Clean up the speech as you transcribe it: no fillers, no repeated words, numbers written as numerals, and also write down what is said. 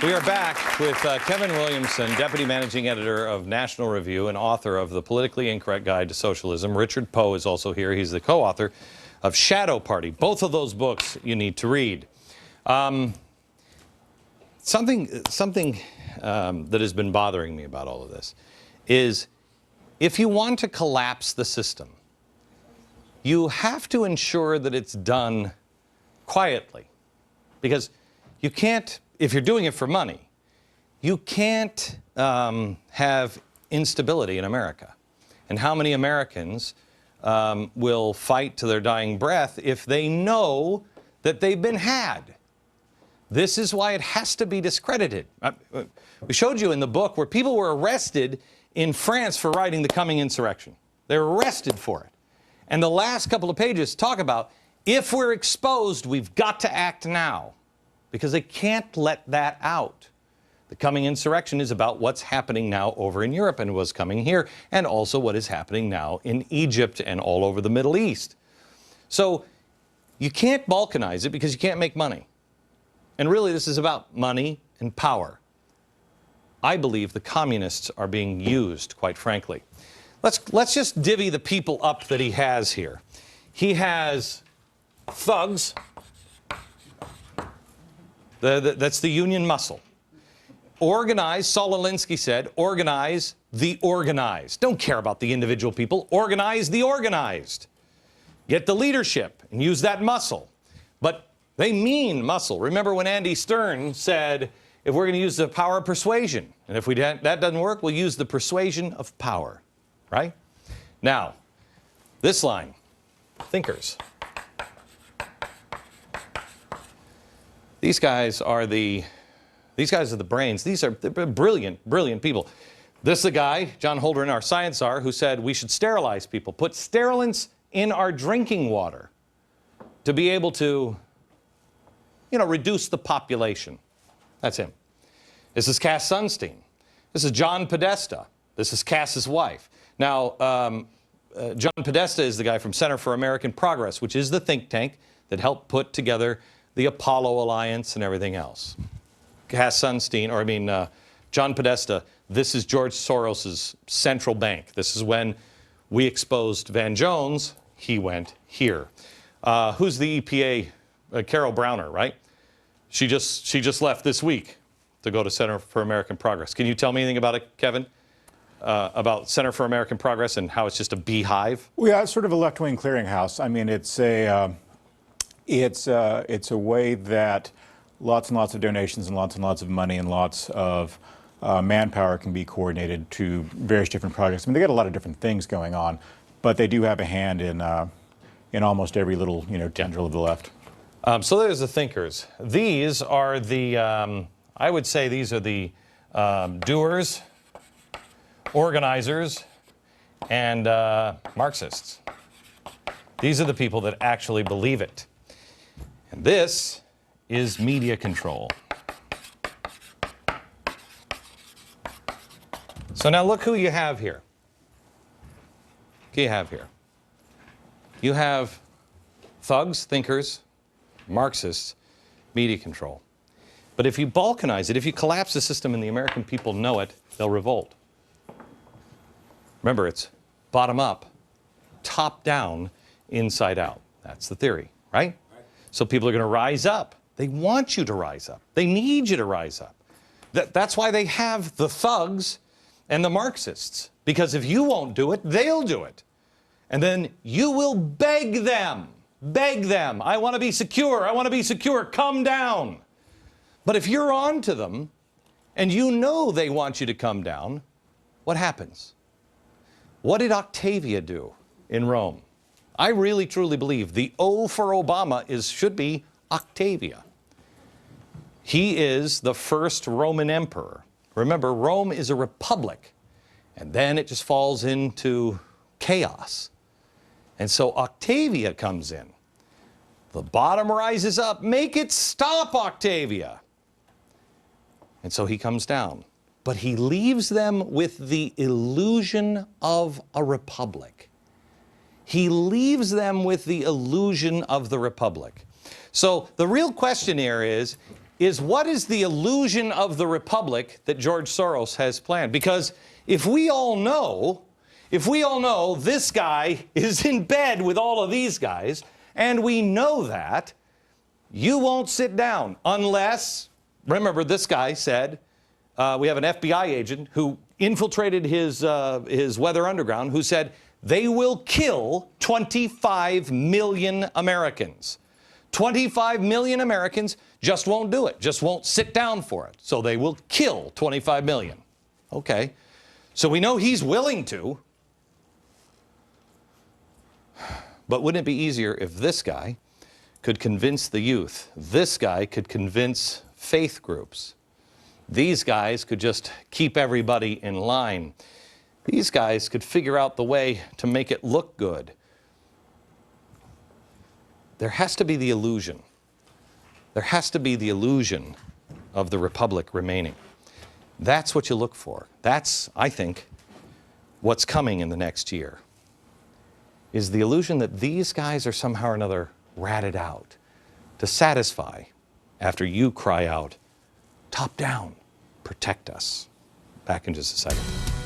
We are back with Kevin Williamson, Deputy Managing Editor of National Review and author of The Politically Incorrect Guide to Socialism. Richard Poe is also here. He's the co-author of Shadow Party. Both of those books you need to read. Something that has been bothering me about all of this is if you want to collapse the system, you have to ensure that it's done quietly. Because you can't, if you're doing it for money, you can't have instability in America. And how many Americans will fight to their dying breath if they know that they've been had? This is why it has to be discredited. We showed you in the book where people were arrested in France for writing The Coming Insurrection. They were arrested for it. And the last couple of pages talk about, if we're exposed, we've got to act now. Because they can't let that out. The Coming Insurrection is about what's happening now over in Europe and what's coming here, and also what is happening now in Egypt and all over the Middle East. So you can't balkanize it because you can't make money. And really this is about money and power. I believe the communists are being used, quite frankly. Let's just divvy the people up that he has here. He has thugs. That's the union muscle. Organize, Saul Alinsky said, organize the organized. Don't care about the individual people. Organize the organized. Get the leadership and use that muscle. But they mean muscle. Remember when Andy Stern said, if we're going to use the power of persuasion, and if that doesn't work, we'll use the persuasion of power. Right? Now, this line, thinkers. These guys are the brains. They're brilliant, brilliant people. This is the guy, John Holdren, our science czar, who said we should sterilize people, put sterilants in our drinking water to be able to, reduce the population. That's him. This is Cass Sunstein. This is John Podesta. This is Cass's wife. Now, John Podesta is the guy from Center for American Progress, which is the think tank that helped put together the Apollo Alliance and everything else. Cass Sunstein, John Podesta, this is George Soros's central bank. This is when we exposed Van Jones, he went here. Who's the EPA? Carol Browner, right? She just left this week to go to Center for American Progress. Can you tell me anything about it, Kevin? About Center for American Progress and how it's just a beehive? Well, yeah, it's sort of a left-wing clearinghouse. I mean, it's a way that lots and lots of donations and lots of money and lots of manpower can be coordinated to various different projects. I mean, they got a lot of different things going on, but they do have a hand in almost every little tendril of the left. So there's the thinkers. These are the, I would say these are the doers, organizers, and Marxists. These are the people that actually believe it. And this is media control. So now look who you have here. Who you have here? You have thugs, thinkers, Marxists, media control. But if you balkanize it, if you collapse the system and the American people know it, they'll revolt. Remember, it's bottom up, top down, inside out. That's the theory, right? So people are going to rise up. They want you to rise up. They need you to rise up. That's why they have the thugs and the Marxists. Because if you won't do it, they'll do it. And then you will beg them. Beg them. I want to be secure. I want to be secure. Come down. But if you're on to them and you know they want you to come down, what happens? What did Octavia do in Rome? I really truly believe the O for Obama should be Octavia. He is the first Roman emperor. Remember, Rome is a republic, and then it just falls into chaos. And so Octavia comes in. The bottom rises up. Make it stop, Octavia. And so he comes down. But he leaves them with the illusion of a republic. He leaves them with the illusion of the republic. So the real question here is, is what is the illusion of the republic that George Soros has planned? Because if we all know this guy is in bed with all of these guys, and we know that, you won't sit down unless, remember this guy said, we have an FBI agent who infiltrated his Weather Underground who said they will kill 25 million Americans. 25 million Americans just won't do it, just won't sit down for it. So they will kill 25 million. Okay. So we know he's willing to. But wouldn't it be easier if this guy could convince the youth? This guy could convince faith groups. These guys could just keep everybody in line. These guys could figure out the way to make it look good. There has to be the illusion. There has to be the illusion of the republic remaining. That's what you look for. That's, I think, what's coming in the next year, is the illusion that these guys are somehow or another ratted out to satisfy after you cry out, top down, protect us. Back in just a second.